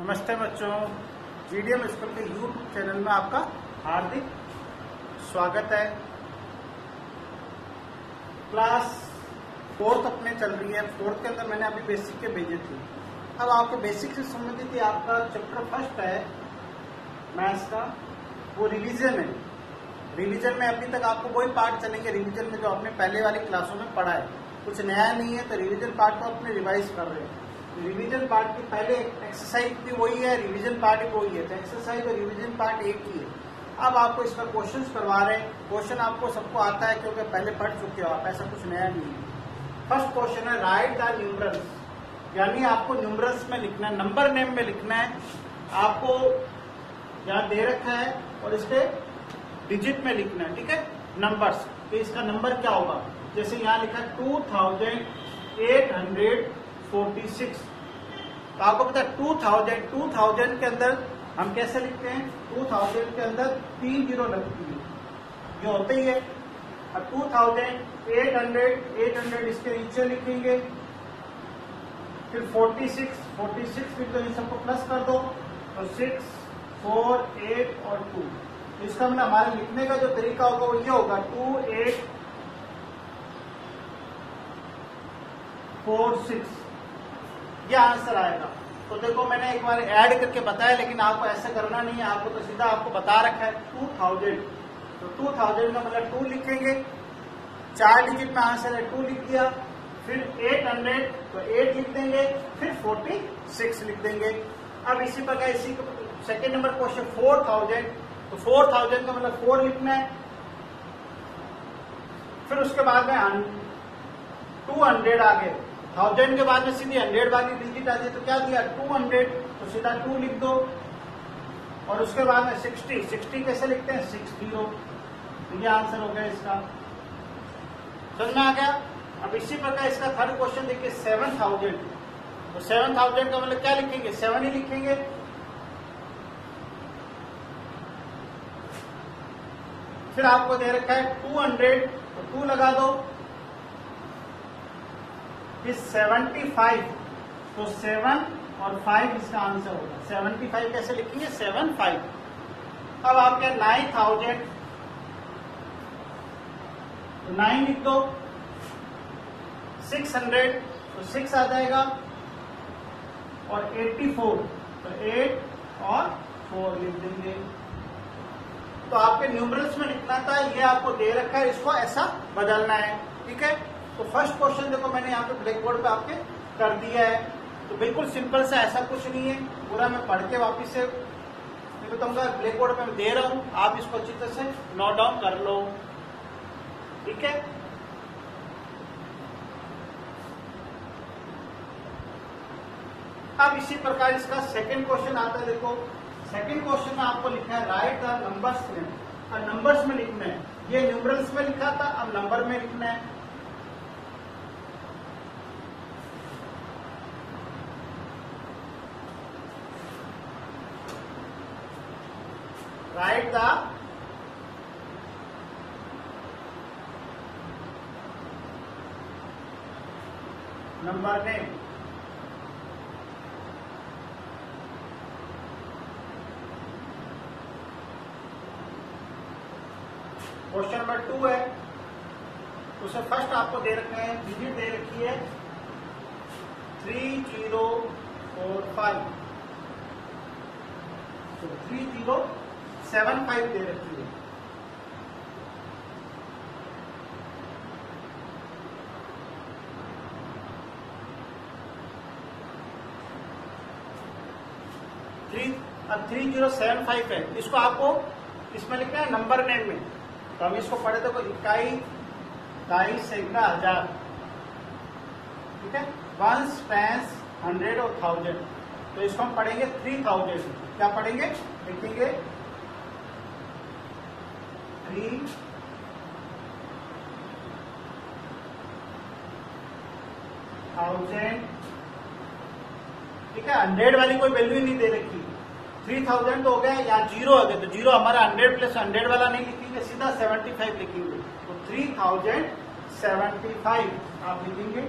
नमस्ते बच्चों, GDM school के यूट्यूब चैनल में आपका हार्दिक स्वागत है। क्लास 4th अपने चल रही है। 4th के अंदर मैंने अभी बेसिक के भेजे थे। अब आपके बेसिक से संबंधित ही आपका चैप्टर फर्स्ट है मैथ्स का, वो रिवीजन है। रिवीजन में अभी तक आपको वही पार्ट चलेंगे रिवीजन में जो आपने पहले वाली क्लासों में पढ़ा है। कुछ नया नहीं है, तो रिवीजन पार्ट को अपने रिवाइज कर रहे हैं। रिवीजन पार्ट की पहले एक्सरसाइज भी वही है, रिवीजन पार्ट भी वही है, तो एक्सरसाइज और रिवीजन पार्ट एक ही है। अब आपको इसका क्वेश्चंस करवा रहे हैं। क्वेश्चन आपको सबको आता है क्योंकि पहले पढ़ चुके हो आप, ऐसा कुछ नया नहीं है। फर्स्ट क्वेश्चन है राइट द न्यूमरल्स, यानी आपको न्यूमरल्स में लिखना है, नंबर नेम में लिखना है। आपको यहाँ दे रखा है और इसके डिजिट में लिखना है, ठीक है, नंबर्स। तो इसका नंबर क्या होगा, जैसे यहाँ लिखा है 2846। तो आपको पता है 2000 के अंदर हम कैसे लिखते हैं, 2000 के अंदर 3 जीरो लगती है, जो होते ही है। अब 2800 इसके नीचे लिखेंगे, फिर 46 फिर तो इन सबको प्लस कर दो, तो 6, 4, 8 और 2। इसका मतलब हमारे लिखने का जो तरीका होगा वो ये होगा 2846, ये आंसर आएगा। तो देखो मैंने एक बार ऐड करके बताया, लेकिन आपको ऐसे करना नहीं है, आपको तो सीधा आपको बता रखा है 2000। तो 2000 का मतलब 2 लिखेंगे, 4 डिजिट में आंसर है 2 लिख दिया। फिर 800 तो 8 लिख देंगे, फिर 46 लिख देंगे। अब इसी प्रकार इसी सेकेंड नंबर क्वेश्चन 4000, तो 4000 का मतलब 4 लिखना है। फिर उसके बाद में 200 आ गए, 1000 के बाद में सीधी 100 वाली डिजिट आ जाए, तो क्या दिया 200, तो सीधा 2 लिख दो। और उसके बाद में 60 कैसे लिखते हैं 60, तो ये आंसर हो गया इसका। समझ में आ गया। अब इसी प्रकार इसका थर्ड क्वेश्चन देखिए 7000, तो 7000 का मतलब क्या लिखेंगे 7 ही लिखेंगे। फिर आपको दे रखा है 200, तो 2 लगा दो। फिर 75, तो 7 और 5 इसका आंसर होगा। 75 कैसे लिखेंगे 75। अब आपके 9000, तो 9 लिख दो। 600, तो 6 आ जाएगा। और 84, तो 8 और 4 लिख देंगे। तो आपके न्यूमरल्स में लिखना था, ये आपको दे रखा है, इसको ऐसा बदलना है, ठीक है। तो फर्स्ट क्वेश्चन देखो मैंने यहाँ पे ब्लैक बोर्ड पे आपके कर दिया है। तो बिल्कुल सिंपल सा, ऐसा कुछ नहीं है। पूरा मैं पढ़ के वापिस से मैं बताऊंगा, ब्लैक बोर्ड पे मैं दे रहा हूँ, आप इसको अच्छी तरह से नोट डाउन कर लो, ठीक है। अब इसी प्रकार इसका सेकंड क्वेश्चन आता है। देखो सेकंड क्वेश्चन में आपको लिखा है राइट द नंबर्स में, और नंबर्स में लिखना है। ये न्यूमरल्स में लिखा था, अब नंबर में लिखना है। Write the number name. Question number 2 है, उसे फर्स्ट आपको दे रखे हैं, डिजिट दे रखी है 3045, तो 3075 दे रखी है। अब 3075 है, इसको आपको इसमें लिखना है नंबर नेम में। तो हम इसको पढ़े तो 21 1000, ठीक है। 1 10 100 और 1000, तो इसको हम पढ़ेंगे 3000। क्या पढ़ेंगे, लिखेंगे 3000, ठीक है। 100 वाली कोई वैल्यू नहीं दे रखी, 3000 तो हो गया, यहाँ 0 हो गया, तो 0 हमारा 100 प्लस 100 वाला नहीं लिखेंगे, सीधा 75 लिखेंगे। तो 3075 आप लिखेंगे।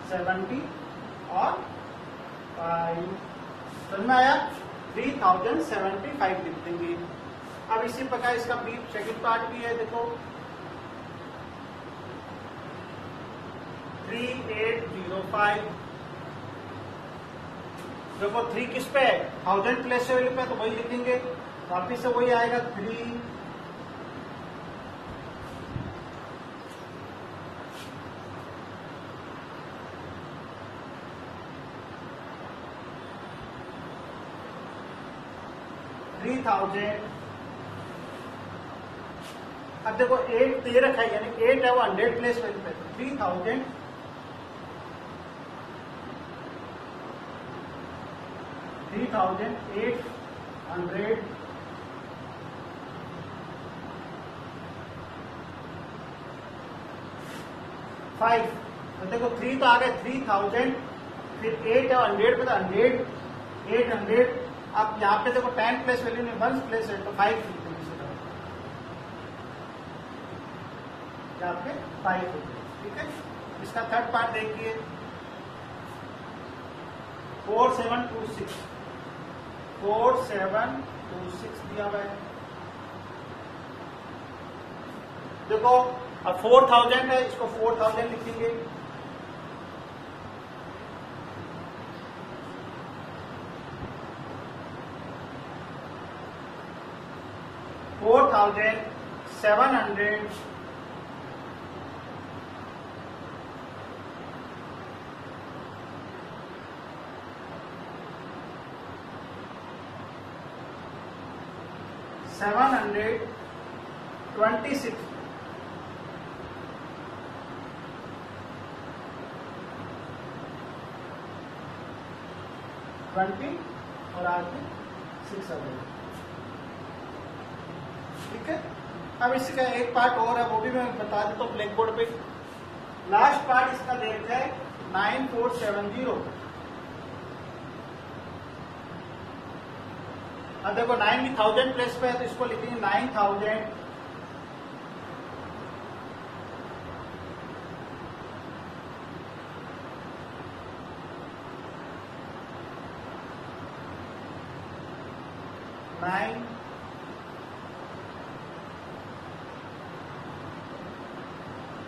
75 और 5 समझ में आया 3075 लिख देंगे। अब इसी प्रकार इसका बी सेकंड पार्ट भी है, देखो 3805। देखो 3 किस पे है, 1000 प्लेस से वैल्यू पे, तो वही लिखेंगे, वापिस से वही आएगा 3 3000। अब देखो 8 दे रखा है, यानी 8 है वो 100 प्लेस वैल्यू पे, तो 3000 3800 5। तो देखो 3 तो आ गए 3000, फिर 8 है 100 पे, तो 100 800। अब यहाँ पे देखो 10 प्लेस वैल्यू में 1 प्लेस है, तो 5 लिखते हैं इसी तरह, यहाँ पे 5 होते हैं। ठीक है, इसका थर्ड पार्ट देखिए 4726 दिया हुआ है। देखो अब 4000 है, इसको 4000 लिखेंगे, $4,700 726 20 और आगे 600। ठीक है, अब इसका एक पार्ट और है, वो भी मैं बता देता हूँ ब्लैक बोर्ड पे। लास्ट पार्ट इसका देखते हैं 9470। अब देखो 9 भी 1000 प्लेस पे है, तो इसको लिखेंगे 9000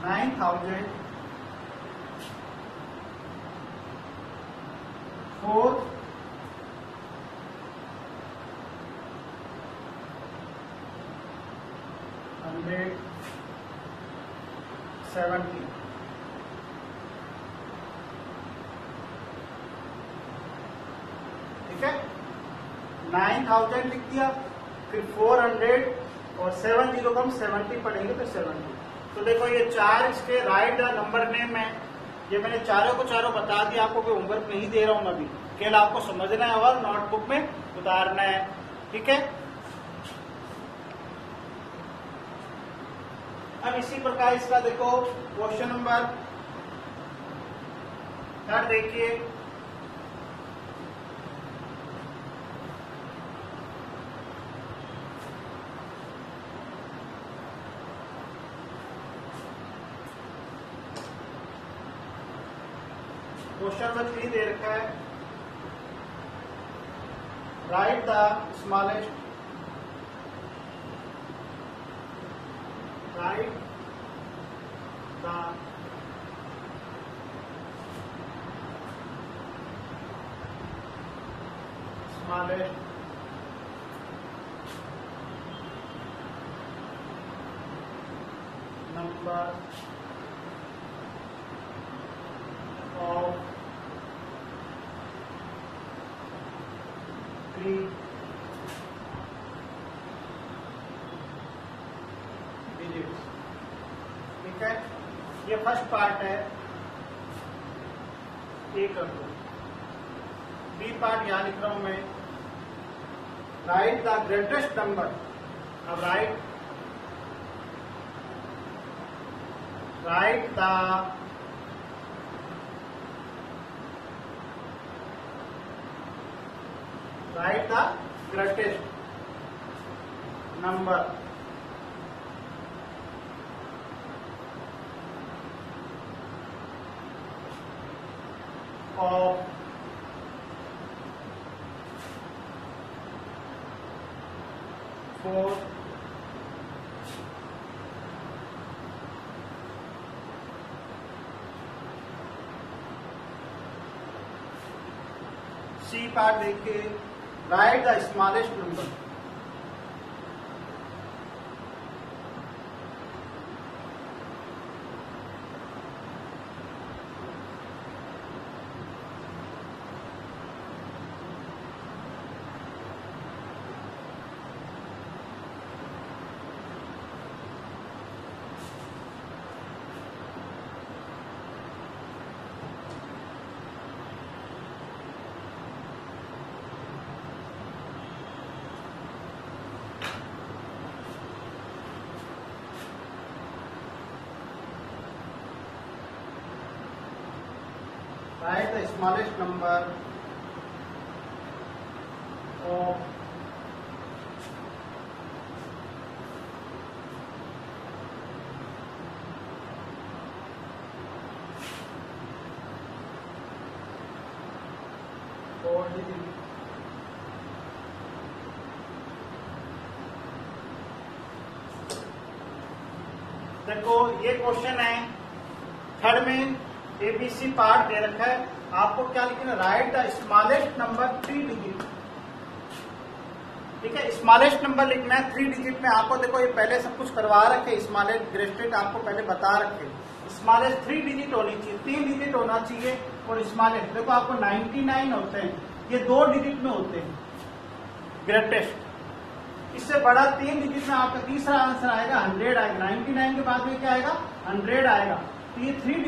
9,000 4 170। ठीक है, 9000 लिख दिया, फिर 400 और 70 को हम 70 पढ़ेंगे, तो 70। तो देखो ये 4 इसके राइट नंबर नेम है, ये मैंने चारों को चारों बता दिया, आपको कोई होमवर्क नहीं दे रहा हूं अभी, केवल आपको समझना है और नोटबुक में उतारना है। ठीक है, अब इसी प्रकार इसका देखो क्वेश्चन नंबर 3 देखिए, क्वेश्चन नंबर 3 दे रखा है, write the smallest number of 3 digits। ठीक है, ये फर्स्ट पार्ट है, ए कर दो। बी पार्ट यहां लिख रहा हूं मैं, राइट द ग्रेटेस्ट नंबर। अब write the greatest number of four C part देखिए, write the smallest number. Write the smallest number of four digit। देखो ये क्वेश्चन है, थर्ड में एबीसी पार्ट दे रखा है, आपको क्या लिखना, right the smallest number 3 digit. ठीक है, स्मॉलेस्ट नंबर लिखना है 3 डिजिट में। आपको देखो ये पहले सब कुछ करवा रखे, स्मॉलेस्ट ग्रेटेस्ट आपको पहले बता रखे। स्मॉलेस्ट 3 डिजिट होनी चाहिए, 3 डिजिट होना चाहिए। और स्मॉलेस्ट देखो आपको 99 होते हैं, ये 2 डिजिट में होते हैं ग्रेटेस्ट। इससे बड़ा 3 डिजिट में आपका तीसरा आंसर आएगा 100 आएगा। 99 के बाद में क्या आएगा, 100 आएगा। तो ये 3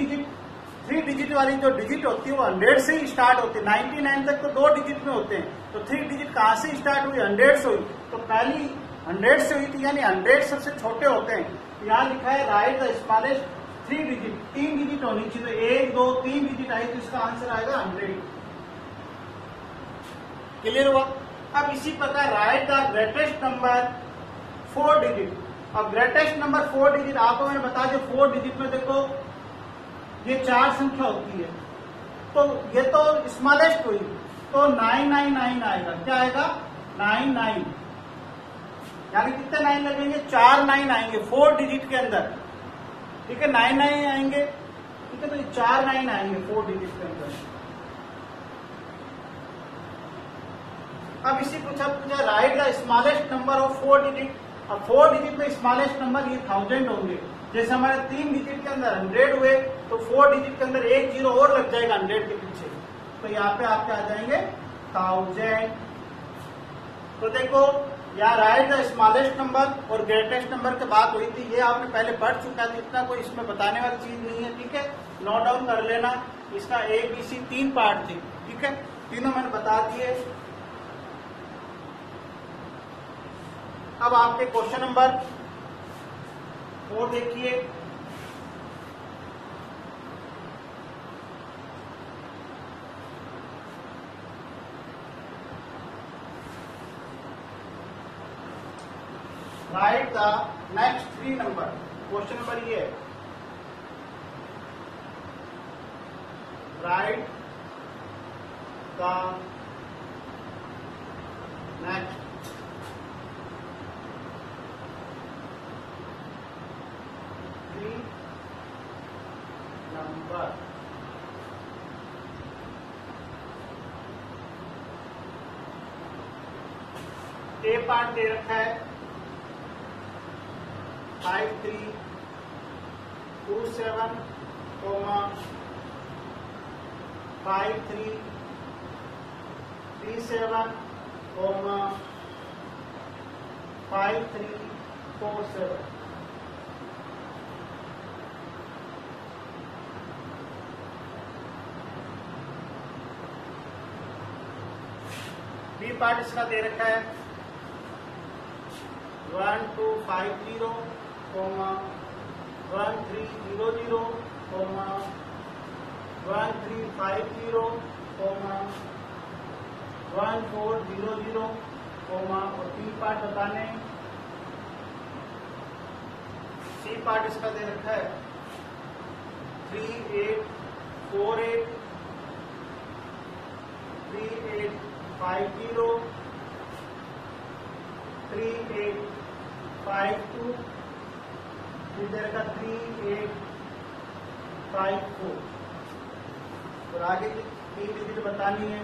डिजिट वाली जो डिजिट होती है वो 100 से ही स्टार्ट होती है। 99 तक तो 2 डिजिट में होते हैं, तो 3 डिजिट कहां से स्टार्ट हुई, 100 से हुई। तो पहली 100 से हुई थी, यानी 100 सबसे छोटे होते हैं। तो यहाँ लिखा है write the smallest 3 digit, 3 digit होनी चाहिए। तो 1 2 3 डिजिट आई तो इसका आंसर आएगा 100। क्लियर हुआ। अब इसी प्रकार right the greatest number 4 digit. अब ग्रेटेस्ट नंबर 4 डिजिट आपको मैंने बता दिया, 4 डिजिट में देखो ये 4 संख्या होती है, तो ये तो स्मॉलेस्ट हुई, तो 999 आएगा। क्या आएगा, 99। यानी कितने 9 लगेंगे, 4 9 आएंगे 4 डिजिट के अंदर। ठीक है, 99 आएंगे। ठीक है, तो ये 4 9 आएंगे 4 डिजिट के अंदर। अब इसी पूछा right the smallest number of 4 digit. अब 4 डिजिट में स्मॉलेस्ट नंबर ये 1000 होंगे। जैसे हमारे 3 डिजिट के अंदर 100 हुए, तो 4 डिजिट के अंदर एक जीरो और लग जाएगा 100 के पीछे, तो यहाँ पे आपके आ जाएंगे 1000। तो देखो यहाँ राइट द स्मॉलेस्ट नंबर और ग्रेटेस्ट नंबर की बात हुई थी, ये आपने पहले पढ़ चुका है, इतना कोई इसमें बताने वाली चीज नहीं है। ठीक है, नोट डाउन कर लेना। इसका ABC 3 पार्ट थी। ठीक है, तीनों मैंने बता दिए। अब आपके क्वेश्चन नंबर 4 देखिए। Write the next 3 number. Question number ये है, write the next 3 number. A part दे रखा है 5327, 5337, 5347। बी पार्ट इसका दे रखा है 1250, 1300, 1350, 1400, और टी पार्ट बताने। सी पार्ट इसका दे रखा है 3848, 3850 3852 इधर का 3854 और आगे की 3 डिजिट बतानी है।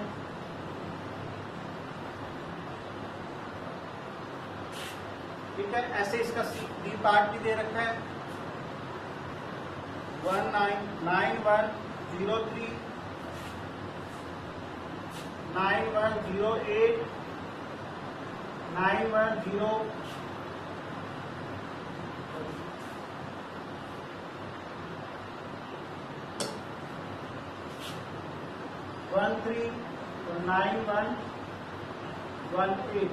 ठीक है, ऐसे इसका डी पार्ट भी दे रखा है 199103 9108 910 139118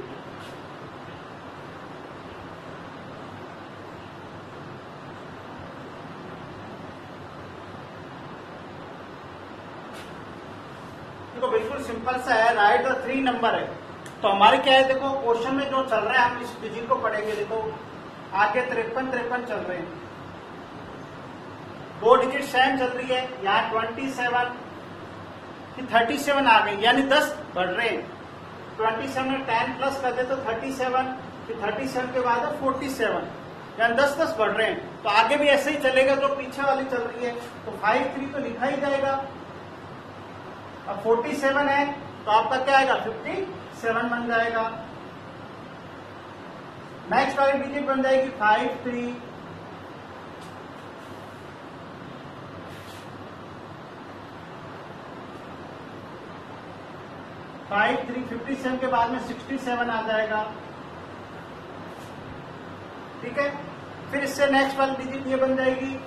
देखो बिल्कुल सिंपल सा है, राइट द 3 नंबर है। तो हमारे क्या है, देखो क्वेश्चन में जो चल रहा है हम इस डिजिट को पढ़ेंगे। देखो आगे 53 चल रहे हैं, 2 डिजिट सेम चल रही है। यहाँ 27 कि 37 आ गई, यानी 10 बढ़ रहे हैं। 27 में 10 प्लस कर दे तो 37, फिर 37 के बाद 47, यानी 10 बढ़ रहे हैं। तो आगे भी ऐसे ही चलेगा जो पीछे वाली चल रही है। तो 53 तो लिखा ही जाएगा। अब 47 है तो आपका क्या आएगा, 57 बन जाएगा। नेक्स्ट वाली डिजिट बन जाएगी 53 57 के बाद में 67 आ जाएगा। ठीक है, फिर इससे नेक्स्ट वाली डिजिट ये बन जाएगी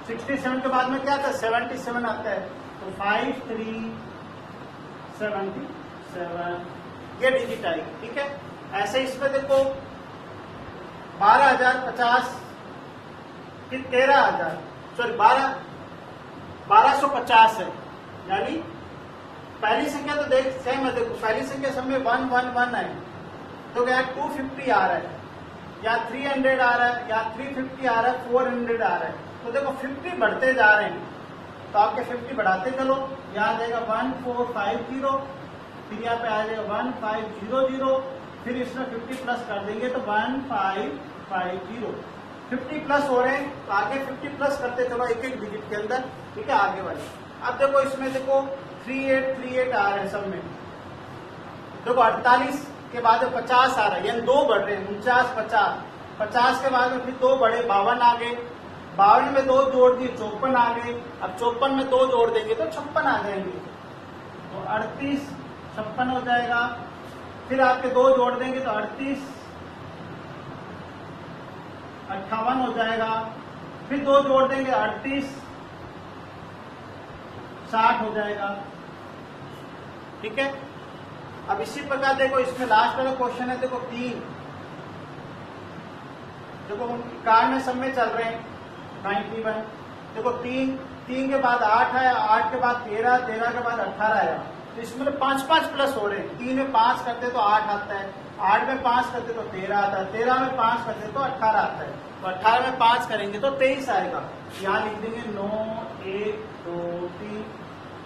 67 के बाद में क्या आता है, 77 आता है। तो 5377 ये डिजिट आएगी। ठीक है, ऐसे इसमें देखो 12,050 फिर 13,000 सॉरी 1250 है, यानी पहली संख्या तो देख सेम है। देखो पहली संख्या सब में 111 है, तो क्या 250 आ रहा है, या 300 आ रहा है, या 350 आ रहा है, 400 आ रहा है। तो देखो 50 बढ़ते जा रहे हैं, तो आपके 50 बढ़ाते चलो। यहाँ आ जाएगा 1450, फिर यहाँ पे आ जाएगा 1500, फिर इसमें 50 प्लस कर देंगे तो 1550। 50 प्लस हो रहे हैं, तो आगे 50 प्लस करते चलो एक एक डिजिट के अंदर। ठीक है, आगे वाले। अब देखो इसमें देखो 3838 आ रहे हैं सब में। देखो 48 के बाद 50 आ रहा है, यानी 2 बढ़ रहे हैं, 49 50। 50 के बाद में फिर 2 बढ़े, 52 आ गए। 52 में 2 जोड़ दिए, 54 आ गए। अब 54 में 2 जोड़ देंगे तो 56 आ जाएंगे। तो 38 56 हो जाएगा। फिर आपके 2 जोड़ देंगे तो 38 58 हो जाएगा। फिर 2 जोड़ देंगे 38 60 हो जाएगा। ठीक है, अब इसी प्रकार देखो इसमें लास्ट वाला क्वेश्चन है। देखो 3, देखो कार्ड में सब में चल रहे हैं 91। देखो 3 के बाद 8 है, 8 के बाद 13, 13 के बाद 18 आया। तो इसमें 5 प्लस हो रहे हैं। 3 में 5 करते तो 8 आता है, 8 में 5 करते तो 13 आता है, 13 में 5 करते तो 18 आता है। तो 18 में 5 करेंगे तो 23 आएगा। यहाँ लिख देंगे 9 1 2 3।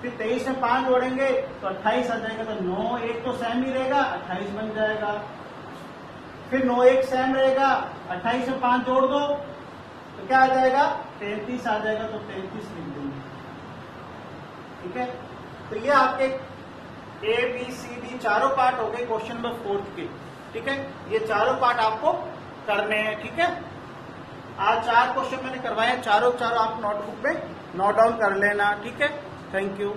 फिर 23 में 5 जोड़ेंगे तो 28 आ जाएगा। तो 9 1 तो सेम ही रहेगा, 28 बन जाएगा। फिर 9 1 सेम रहेगा, 28 में 5 जोड़ दो तो क्या आ जाएगा, 33 आ जाएगा। तो 33 लिख देंगे। ठीक है, तो ये आपके A B C D चारों पार्ट हो गए क्वेश्चन नंबर 4 के। ठीक है, ये चारों पार्ट आपको करने हैं। ठीक है, आज 4 क्वेश्चन मैंने करवाए हैं, चारों आप नोटबुक में नोट डाउन कर लेना। ठीक है, थैंक यू।